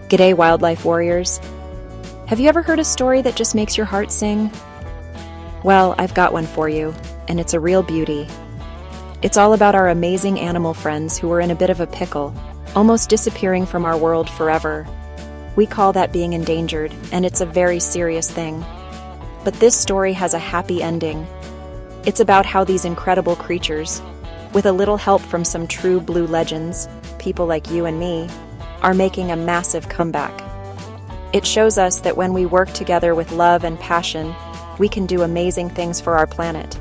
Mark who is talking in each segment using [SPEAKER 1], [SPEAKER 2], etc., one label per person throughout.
[SPEAKER 1] G'day, wildlife warriors. Have you ever heard a story that just makes your heart sing? Well, I've got one for you, and it's a real beauty. It's all about our amazing animal friends who were in a bit of a pickle, almost disappearing from our world forever. We call that being endangered, and it's a very serious thing. But this story has a happy ending. It's about how these incredible creatures, with a little help from some true blue legends, people like you and me, are making a massive comeback. It shows us that when we work together with love and passion, we can do amazing things for our planet.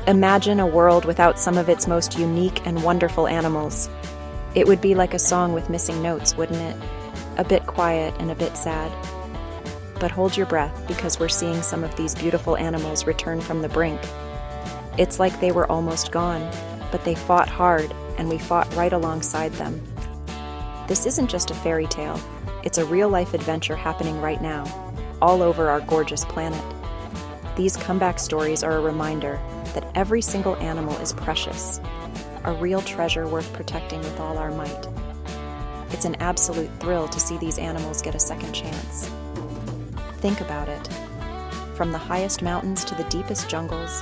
[SPEAKER 1] Imagine a world without some of its most unique and wonderful animals. It would be like a song with missing notes, wouldn't it? A bit quiet and a bit sad. But hold your breath, because we're seeing some of these beautiful animals return from the brink. It's like they were almost gone, but they fought hard, and we fought right alongside them. This isn't just a fairy tale. It's a real-life adventure happening right now, all over our gorgeous planet. These comeback stories are a reminder that every single animal is precious, a real treasure worth protecting with all our might. It's an absolute thrill to see these animals get a second chance. Think about it. From the highest mountains to the deepest jungles,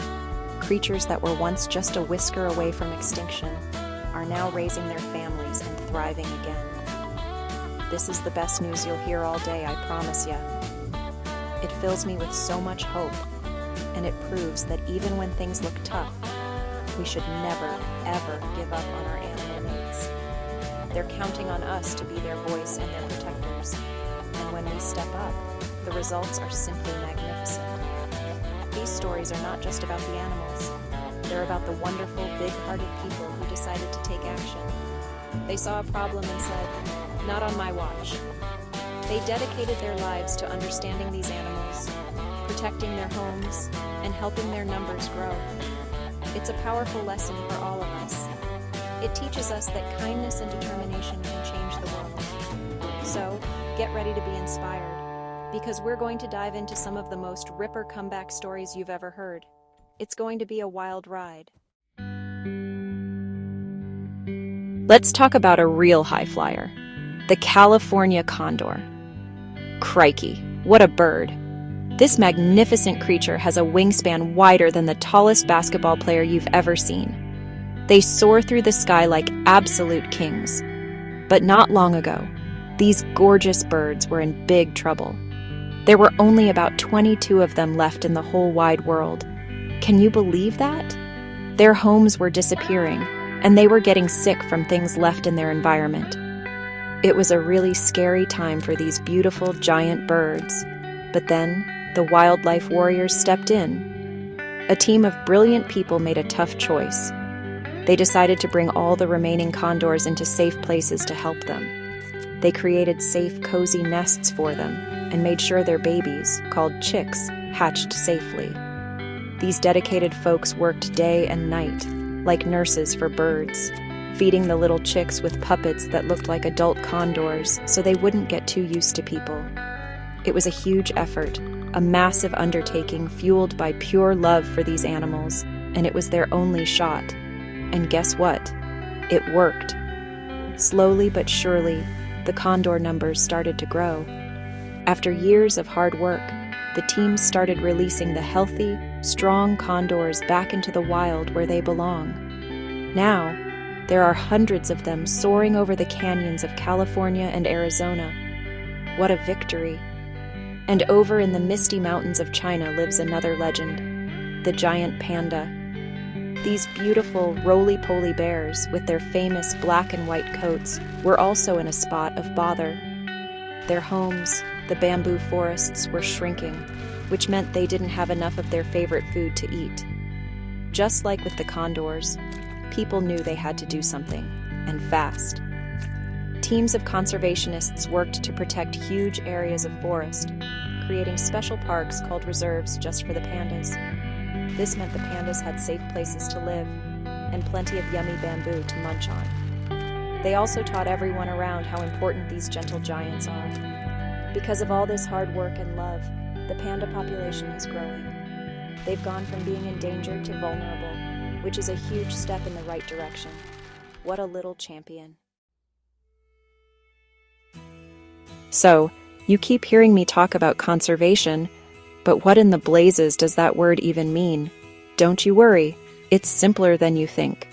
[SPEAKER 1] creatures that were once just a whisker away from extinction are now raising their families and thriving again. This is the best news you'll hear all day, I promise ya. It fills me with so much hope, and it proves that even when things look tough, we should never, ever give up on our animal mates. They're counting on us to be their voice and their protectors, and when we step up, the results are simply magnificent. These stories are not just about the animals. They're about the wonderful, big-hearted people who decided to take action. They saw a problem and said, "Not on my watch." They dedicated their lives to understanding these animals, protecting their homes, and helping their numbers grow. It's a powerful lesson for all of us. It teaches us that kindness and determination can change the world. So, get ready to be inspired, because we're going to dive into some of the most ripper comeback stories you've ever heard. It's going to be a wild ride. Let's talk about a real high flyer, the California Condor. Crikey, what a bird. This magnificent creature has a wingspan wider than the tallest basketball player you've ever seen. They soar through the sky like absolute kings. But not long ago, these gorgeous birds were in big trouble. There were only about 22 of them left in the whole wide world. Can you believe that? Their homes were disappearing, and they were getting sick from things left in their environment. It was a really scary time for these beautiful giant birds. But then, the wildlife warriors stepped in. A team of brilliant people made a tough choice. They decided to bring all the remaining condors into safe places to help them. They created safe, cozy nests for them and made sure their babies, called chicks, hatched safely. These dedicated folks worked day and night, like nurses for birds, feeding the little chicks with puppets that looked like adult condors so they wouldn't get too used to people. It was a huge effort, a massive undertaking fueled by pure love for these animals, and it was their only shot. And guess what? It worked. Slowly but surely, the condor numbers started to grow. After years of hard work, the team started releasing the healthy, strong condors back into the wild where they belong. Now, there are hundreds of them soaring over the canyons of California and Arizona. What a victory! And over in the misty mountains of China lives another legend, the giant panda. These beautiful, roly-poly bears, with their famous black and white coats, were also in a spot of bother. Their homes, the bamboo forests, were shrinking, which meant they didn't have enough of their favorite food to eat. Just like with the condors, people knew they had to do something, and fast. Teams of conservationists worked to protect huge areas of forest, creating special parks called reserves just for the pandas. This meant the pandas had safe places to live and plenty of yummy bamboo to munch on. They also taught everyone around how important these gentle giants are. Because of all this hard work and love, the panda population is growing. They've gone from being endangered to vulnerable, which is a huge step in the right direction. What a little champion. So, you keep hearing me talk about conservation, but what in the blazes does that word even mean? Don't you worry, it's simpler than you think.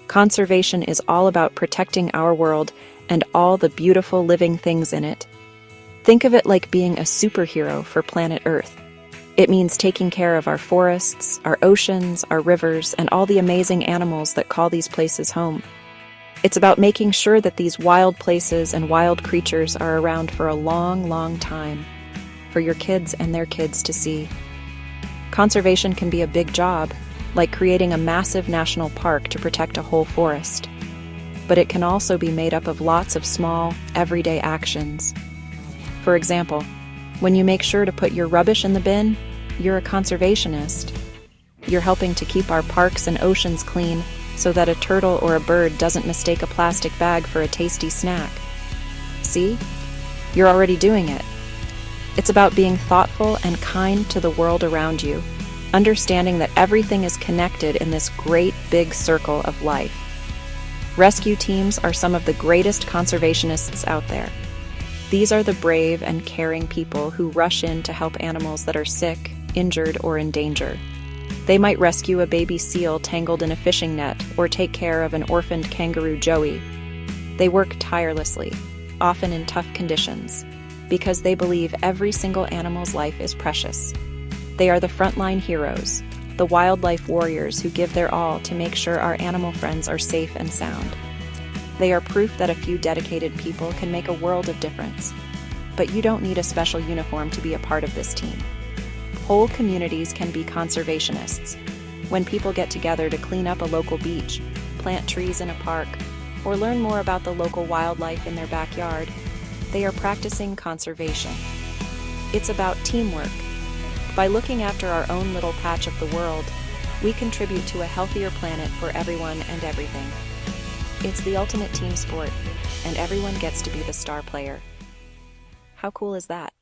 [SPEAKER 1] Conservation is all about protecting our world and all the beautiful living things in it. Think of it like being a superhero for planet Earth. It means taking care of our forests, our oceans, our rivers, and all the amazing animals that call these places home. It's about making sure that these wild places and wild creatures are around for a long, long time, for your kids and their kids to see. Conservation can be a big job, like creating a massive national park to protect a whole forest. But it can also be made up of lots of small, everyday actions. For example, when you make sure to put your rubbish in the bin, you're a conservationist. You're helping to keep our parks and oceans clean so that a turtle or a bird doesn't mistake a plastic bag for a tasty snack. See? You're already doing it. It's about being thoughtful and kind to the world around you, understanding that everything is connected in this great big circle of life. Rescue teams are some of the greatest conservationists out there. These are the brave and caring people who rush in to help animals that are sick, injured, or in danger. They might rescue a baby seal tangled in a fishing net or take care of an orphaned kangaroo Joey. They work tirelessly, often in tough conditions, because they believe every single animal's life is precious. They are the frontline heroes, the wildlife warriors who give their all to make sure our animal friends are safe and sound. They are proof that a few dedicated people can make a world of difference. But you don't need a special uniform to be a part of this team. Whole communities can be conservationists. When people get together to clean up a local beach, plant trees in a park, or learn more about the local wildlife in their backyard, they are practicing conservation. It's about teamwork. By looking after our own little patch of the world, we contribute to a healthier planet for everyone and everything. It's the ultimate team sport, and everyone gets to be the star player. How cool is that?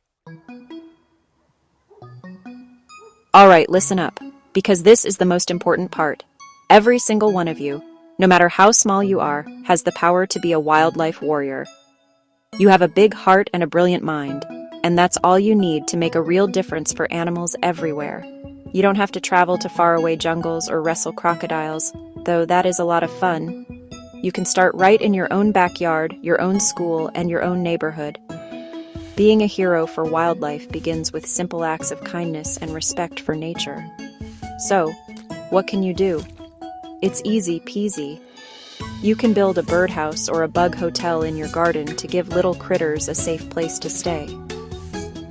[SPEAKER 1] All right, listen up, because this is the most important part. Every single one of you, no matter how small you are, has the power to be a wildlife warrior. You have a big heart and a brilliant mind, and that's all you need to make a real difference for animals everywhere. You don't have to travel to faraway jungles or wrestle crocodiles, though that is a lot of fun. You can start right in your own backyard, your own school, and your own neighborhood. Being a hero for wildlife begins with simple acts of kindness and respect for nature. So, what can you do? It's easy peasy. You can build a birdhouse or a bug hotel in your garden to give little critters a safe place to stay.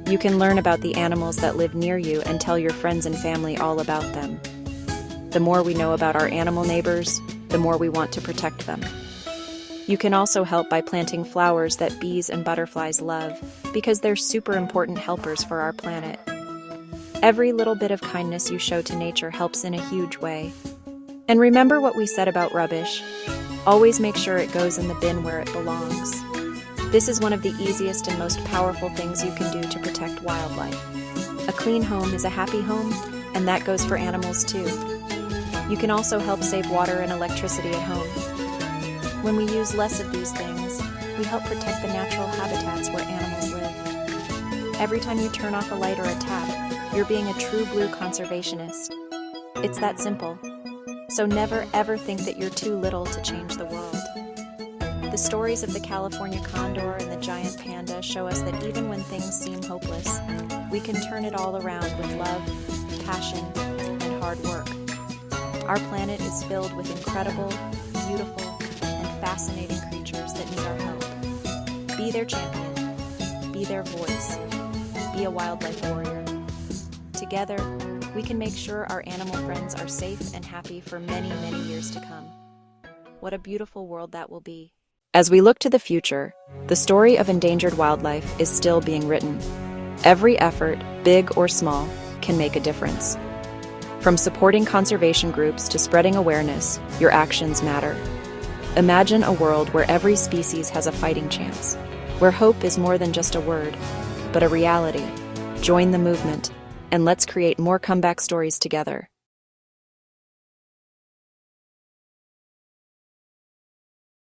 [SPEAKER 1] You can learn about the animals that live near you and tell your friends and family all about them. The more we know about our animal neighbors, the more we want to protect them. You can also help by planting flowers that bees and butterflies love, because they're super important helpers for our planet. Every little bit of kindness you show to nature helps in a huge way. And remember what we said about rubbish. Always make sure it goes in the bin where it belongs. This is one of the easiest and most powerful things you can do to protect wildlife. A clean home is a happy home, and that goes for animals too. You can also help save water and electricity at home. When we use less of these things, we help protect the natural habitats where animals live. Every time you turn off a light or a tap, you're being a true blue conservationist. It's that simple. So never ever think that you're too little to change the world. The stories of the California Condor and the giant Panda show us that even when things seem hopeless, we can turn it all around with love, passion, and hard work. Our planet is filled with incredible, beautiful, and fascinating creatures that need our help. Be their champion. Be their voice. Be a wildlife warrior. Together, we can make sure our animal friends are safe and happy for many, many years to come. What a beautiful world that will be. As we look to the future, the story of endangered wildlife is still being written. Every effort, big or small, can make a difference. From supporting conservation groups to spreading awareness, your actions matter. Imagine a world where every species has a fighting chance, where hope is more than just a word, but a reality. Join the movement, and let's create more comeback stories together.